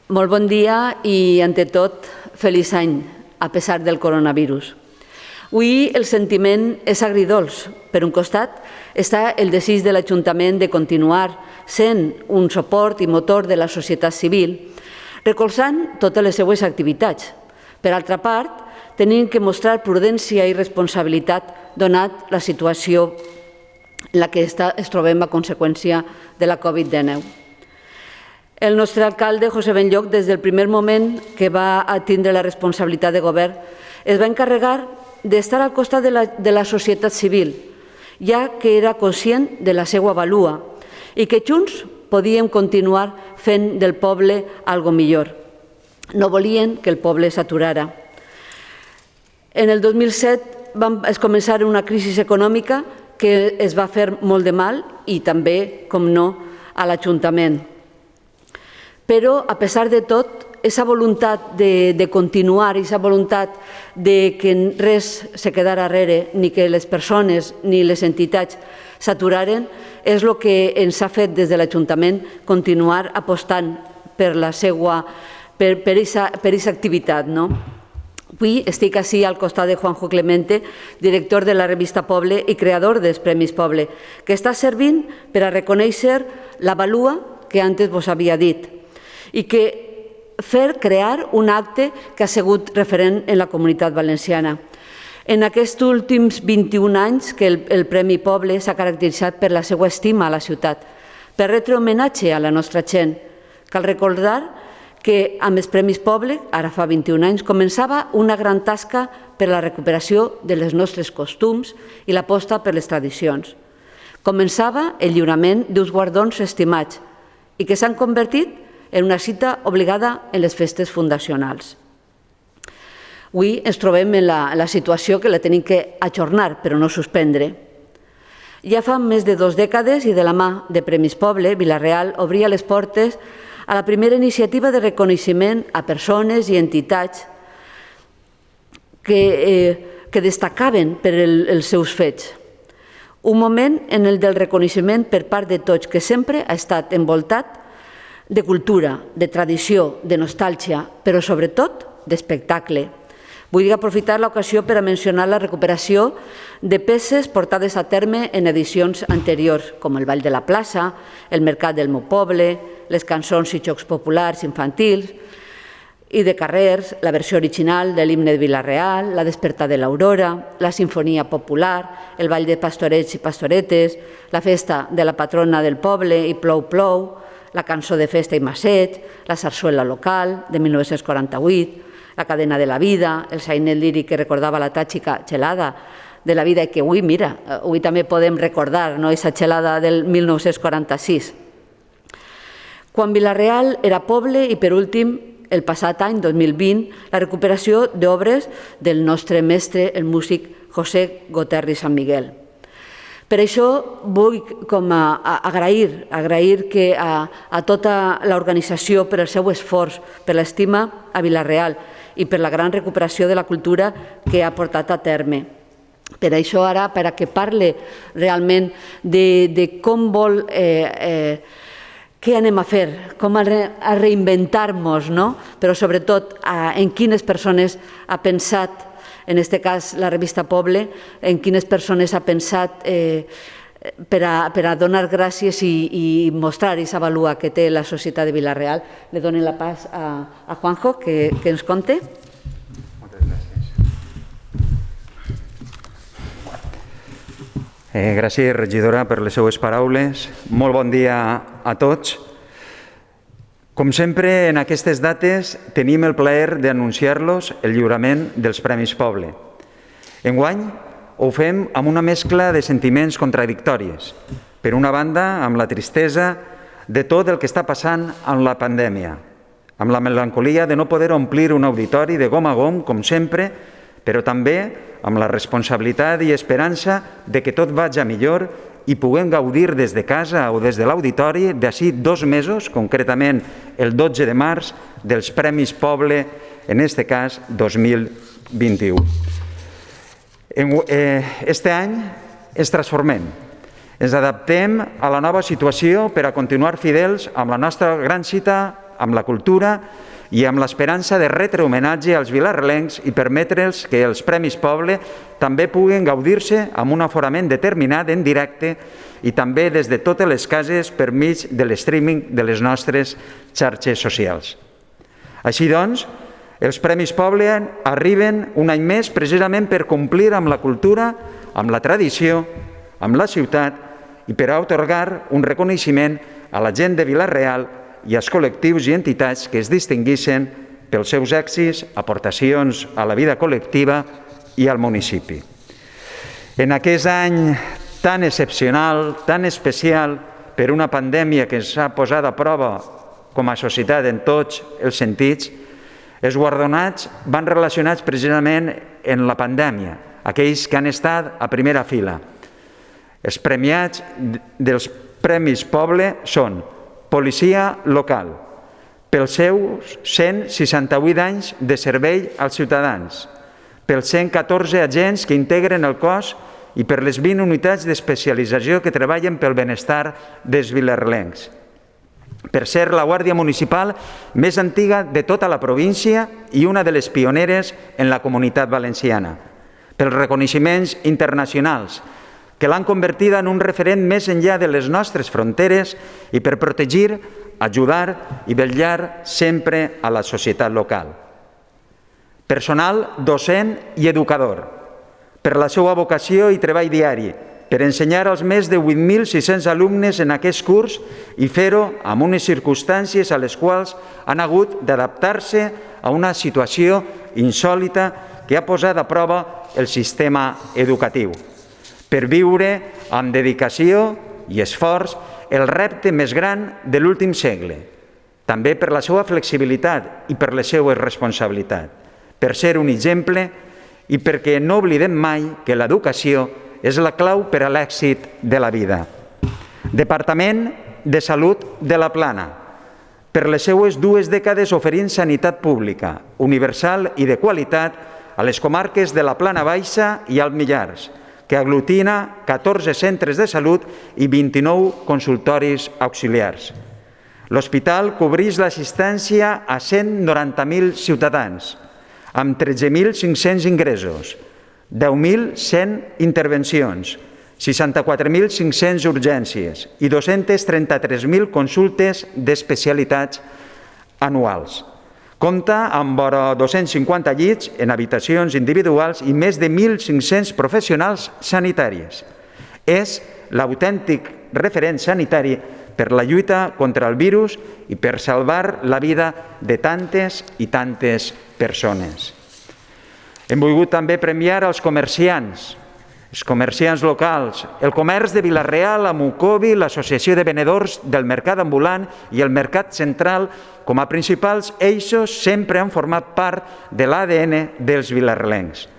Molt bon dia i, ante tot, feliç any, a pesar del coronavirus. Avui el sentiment és agridols. Per un costat està el desig de l'Ajuntament de continuar sent un suport i motor de la societat civil, recolzant totes les seues activitats. Per altra part, tenim que mostrar prudència i responsabilitat donat la situació en la que ens trobem a conseqüència de la Covid-19. El nostre alcalde, José Benlloch, des del primer moment que va tindre la responsabilitat de govern, es va encarregar d'estar al costat de la societat civil, ja que era conscient de la seva valua i que junts podíem continuar fent del poble algo millor. No volien que el poble s'aturara. En el 2007 es començar una crisi econòmica que es va fer molt de mal i també, com no, a l'Ajuntament. Però, a pesar de tot, aquesta voluntat de continuar i aquesta voluntat de que res se quedara darrere, ni que les persones ni les entitats s'aturaren, és el que ens ha fet des de l'Ajuntament continuar apostant per aquesta activitat. Avui estic ací al costat de Juanjo Clemente, director de la revista Poble i creador dels Premis Poble, que està servint per a reconèixer la valua que antes vos havia dit i que crear un acte que ha sigut referent en la comunitat valenciana. En aquests últims 21 anys que el Premi Poble s'ha caracteritzat per la seva estima a la ciutat, per retre homenatge a la nostra gent. Cal recordar que amb els Premis Poble, ara fa 21 anys, començava una gran tasca per a la recuperació dels nostres costums i l'aposta per les tradicions. Començava el lliurament d'uns guardons estimats i que s'han convertit en una cita obligada en les festes fundacionals. Avui ens trobem en la situació que la tenim que ajornar, però no suspendre. Ja fa més de 2 dècades i de la mà de Premis Poble, Vila-real obria les portes a la primera iniciativa de reconeixement a persones i entitats que destacaven per els seus fets. Un moment en el del reconeixement per part de tots, que sempre ha estat envoltat de cultura, de tradició, de nostàlgia, però sobretot d'espectacle. Vull aprofitar l'ocasió per a mencionar la recuperació de peces portades a terme en edicions anteriors, com el Ball de la Plaça, el Mercat del meu poble, les cançons i jocs populars infantils i de carrers, la versió original de l'himne de Vila-real, la Despertar de l'Aurora, la Sinfonia Popular, el Ball de Pastorets i Pastoretes, la festa de la patrona del poble i Plou Plou, la cançó de festa i masseig, la sarsuela local de 1948, la cadena de la vida, el sainet líric que recordava la tàxica gelada de la vida i que avui, mira, avui també podem recordar aquesta gelada del 1946. Quan Vila-real era poble i, per últim, el passat any, 2020, la recuperació d'obres del nostre mestre, el músic José Goterri San Miguel. Per això vull agrair a tota l'organització per el seu esforç, per l'estima a Vila-real i per la gran recuperació de la cultura que ha portat a terme. Per això ara, per a que parle realment de com vol, què anem a fer, com a reinventar-nos, però sobretot en quines persones ha pensat, en aquest cas la revista Poble, en quines persones ha pensat per a donar gràcies i mostrar aquesta valua que té la societat de Vila-real. Le dono la pas a Juanjo, que ens conte. Moltes gràcies. Gràcies, regidora, per les seues paraules. Molt bon dia a tots. Com sempre, en aquestes dates tenim el plaer d'anunciar-los el lliurament dels Premis Poble. Enguany ho fem amb una mescla de sentiments contradictoris. Per una banda, amb la tristesa de tot el que està passant amb la pandèmia, amb la melancolia de no poder omplir un auditori de gom a gom, com sempre, però també amb la responsabilitat i esperança de que tot vagi millor i puguem gaudir des de casa o des de l'auditori d'ací 2 mesos, concretament el 12 de març, dels Premis Poble, en aquest cas 2021. Este any ens transformem, ens adaptem a la nova situació per a continuar fidels amb la nostra gran cita amb la cultura i amb l'esperança de retre homenatge als vilarrelencs i permetre'ls que els Premis Poble també puguen gaudir-se amb un aforament determinat en directe i també des de totes les cases per mig de l'streaming de les nostres xarxes socials. Així doncs, els Premis Poble arriben un any més precisament per complir amb la cultura, amb la tradició, amb la ciutat i per atorgar un reconeixement a la gent de Vila-real i als col·lectius i entitats que es distinguissin pels seus èxits, aportacions a la vida col·lectiva i al municipi. En aquest any tan excepcional, tan especial, per una pandèmia que ens ha posat a prova com a societat en tots els sentits, els guardonats van relacionats precisament en la pandèmia, aquells que han estat a primera fila. Els premiats dels Premis Poble són Policia Local, pels seus 168 anys de servei als ciutadans, pels 114 agents que integren el cos i per les 20 unitats d'especialització que treballen pel benestar dels vilarrelencs. Per ser la Guàrdia Municipal més antiga de tota la província i una de les pioneres en la Comunitat Valenciana. Pels reconeixements internacionals, que l'han convertida en un referent més enllà de les nostres fronteres i per protegir, ajudar i vetllar sempre a la societat local. Personal docent i educador, per la seva vocació i treball diari, per ensenyar als més de 8.600 alumnes en aquest curs i fer-ho amb unes circumstàncies a les quals han hagut d'adaptar-se a una situació insòlita que ha posat a prova el sistema educatiu, per viure amb dedicació i esforç el repte més gran de l'últim segle, també per la seva flexibilitat i per les seues responsabilitats, per ser un exemple i perquè no oblidem mai que l'educació és la clau per a l'èxit de la vida. Departament de Salut de la Plana, per les seues 2 dècades oferint sanitat pública, universal i de qualitat a les comarques de la Plana Baixa i Alt Millars, que aglutina 14 centres de salut i 29 consultoris auxiliars. L'hospital cobreix l'assistència a 190.000 ciutadans, amb 13.500 ingressos, 10.100 intervencions, 64.500 urgències i 233.000 consultes d'especialitats anuals. Compta amb vora 250 llits en habitacions individuals i més de 1.500 professionals sanitaris. És l'autèntic referent sanitari per la lluita contra el virus i per salvar la vida de tantes i tantes persones. Hem volgut també premiar els comerciants locals, el comerç de Vila-real, a Mucovi, l'Associació de Venedors del Mercat Ambulant i el Mercat Central, com a principals eixos, sempre han format part de l'ADN dels vilarrelencs.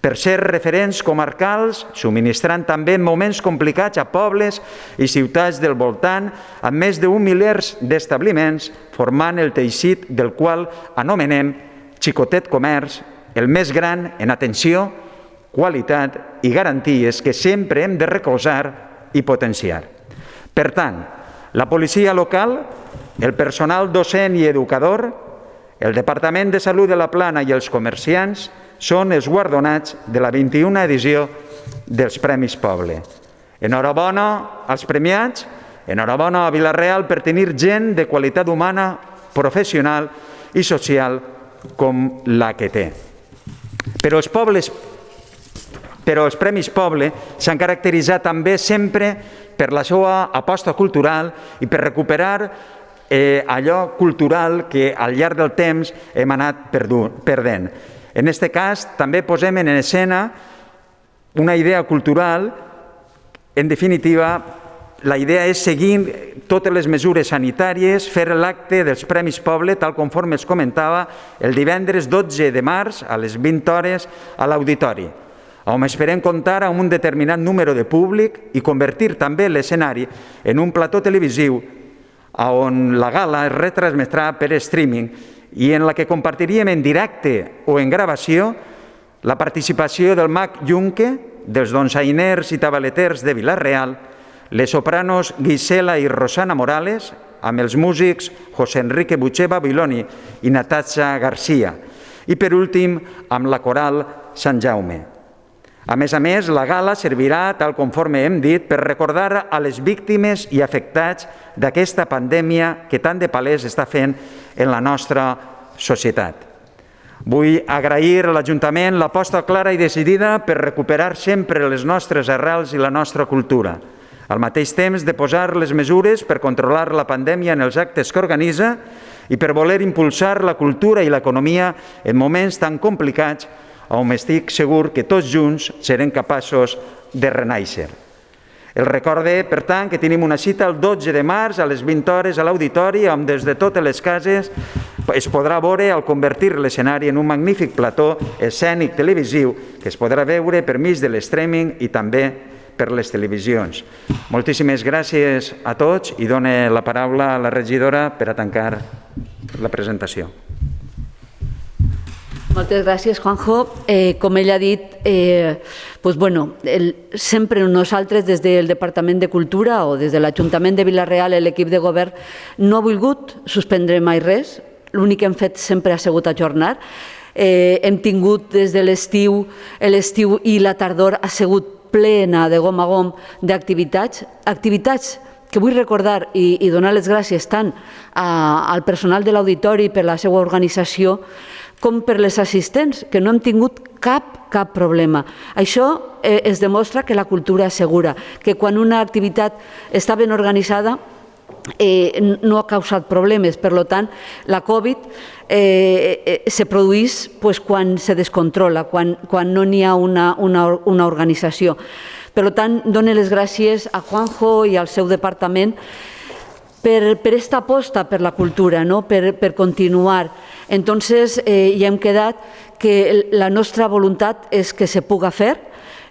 Per ser referents comarcals, subministrant també en moments complicats a pobles i ciutats del voltant, amb més d'1 miler d'establiments, formant el teixit del qual anomenem Xicotet Comerç, el més gran en atenció, qualitat i garanties que sempre hem de recolzar i potenciar. Per tant, la policia local, el personal docent i educador, el Departament de Salut de la Plana i els comerciants són els guardonats de la 21a edició dels Premis Poble. Enhorabona als premiats, enhorabona a Vila-real per tenir gent de qualitat humana, professional i social com la que té. Però els Premis Poble s'han caracteritzat també sempre per la seva aposta cultural i per recuperar allò cultural que al llarg del temps hem anat perdent. En aquest cas també posem en escena una idea cultural. En definitiva, la idea és seguir totes les mesures sanitàries, fer l'acte dels Premis Poble, tal conforme es comentava, el divendres 12 de març a les 20 hores a l'auditori, on esperem comptar amb un determinat número de públic i convertir també l'escenari en un plató televisiu on la gala es retransmetrà per streaming i en la que compartiríem en directe o en gravació la participació del mag Junque, dels donsainers i tabaleters de Vila-real, les sopranos Gisela i Rosana Morales, amb els músics José Enrique Butcher Babiloni i Natasha García. I per últim, amb la coral Sant Jaume. A més, la gala servirà, tal conforme hem dit, per recordar a les víctimes i afectats d'aquesta pandèmia que tant de palès està fent en la nostra societat. Vull agrair a l'Ajuntament l'aposta clara i decidida per recuperar sempre les nostres arrels i la nostra cultura. Al mateix temps de posar les mesures per controlar la pandèmia en els actes que organitza i per voler impulsar la cultura i l'economia en moments tan complicats on estic segur que tots junts serem capaços de renaixer. El recorde, per tant, que tenim una cita el 12 de març a les 20 hores a l'auditori on des de totes les cases es podrà veure al convertir l'escenari en un magnífic plató escènic televisiu que es podrà veure per mig de l'streaming i també per les televisions. Moltíssimes gràcies a tots i dono la paraula a la regidora per a tancar la presentació. Moltes gràcies, Juanjo. Com ell ha dit, sempre nosaltres des del Departament de Cultura o des de l'Ajuntament de Vila-real, l'equip de govern, no ha volgut suspendre mai res. L'únic que hem fet sempre ha sigut ajornar. Hem tingut des de l'estiu i la tardor ha sigut plena de gom a gom d'activitats, activitats que vull recordar i donar les gràcies tant al personal de l'auditori per la seva organització com per les assistents, que no hem tingut cap problema. Això es demostra que la cultura és segura, que quan una activitat està ben organitzada no ha causat problemes. Per tant, la Covid se produeix quan se descontrola, quan no n'hi ha una organització. Per tant, dono les gràcies a Juanjo i al seu departament per aquesta aposta per la cultura, per continuar. Entonces, ja hem quedat que la nostra voluntat és que se puga fer.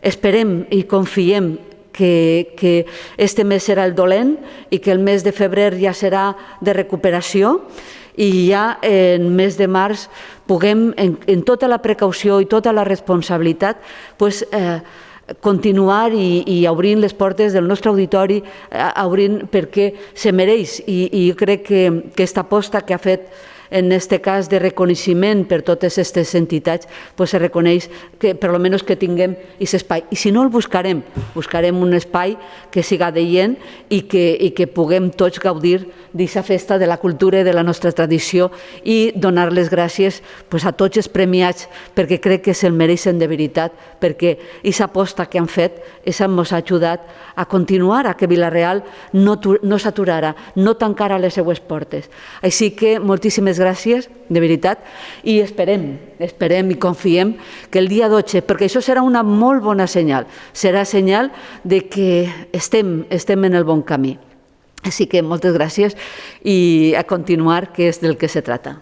Esperem i confiem que este mes serà el dolent i que el mes de febrer ja serà de recuperació i ja en mes de març puguem, en tota la precaució i tota la responsabilitat, continuar i obrint les portes del nostre auditori, perquè se mereix. I jo crec que aquesta aposta que ha fet en aquest cas de reconeixement per totes aquestes entitats, se reconeix que per almenys que tinguem aquest espai. I si no el buscarem un espai que siga adient i que puguem tots gaudir d'aquesta festa de la cultura i de la nostra tradició i donar les gràcies a tots els premiats, perquè crec que se'l mereixen de veritat, perquè aquesta aposta que han fet ens ha ajudat a continuar, a que Vila-real no s'aturarà, no tancarà les seues portes. Així que moltíssimes gràcies, de veritat, i esperem i confiem que el dia 12, perquè això serà una molt bona senyal, serà senyal de que estem en el bon camí. Així que moltes gràcies i a continuar, que és del que se trata.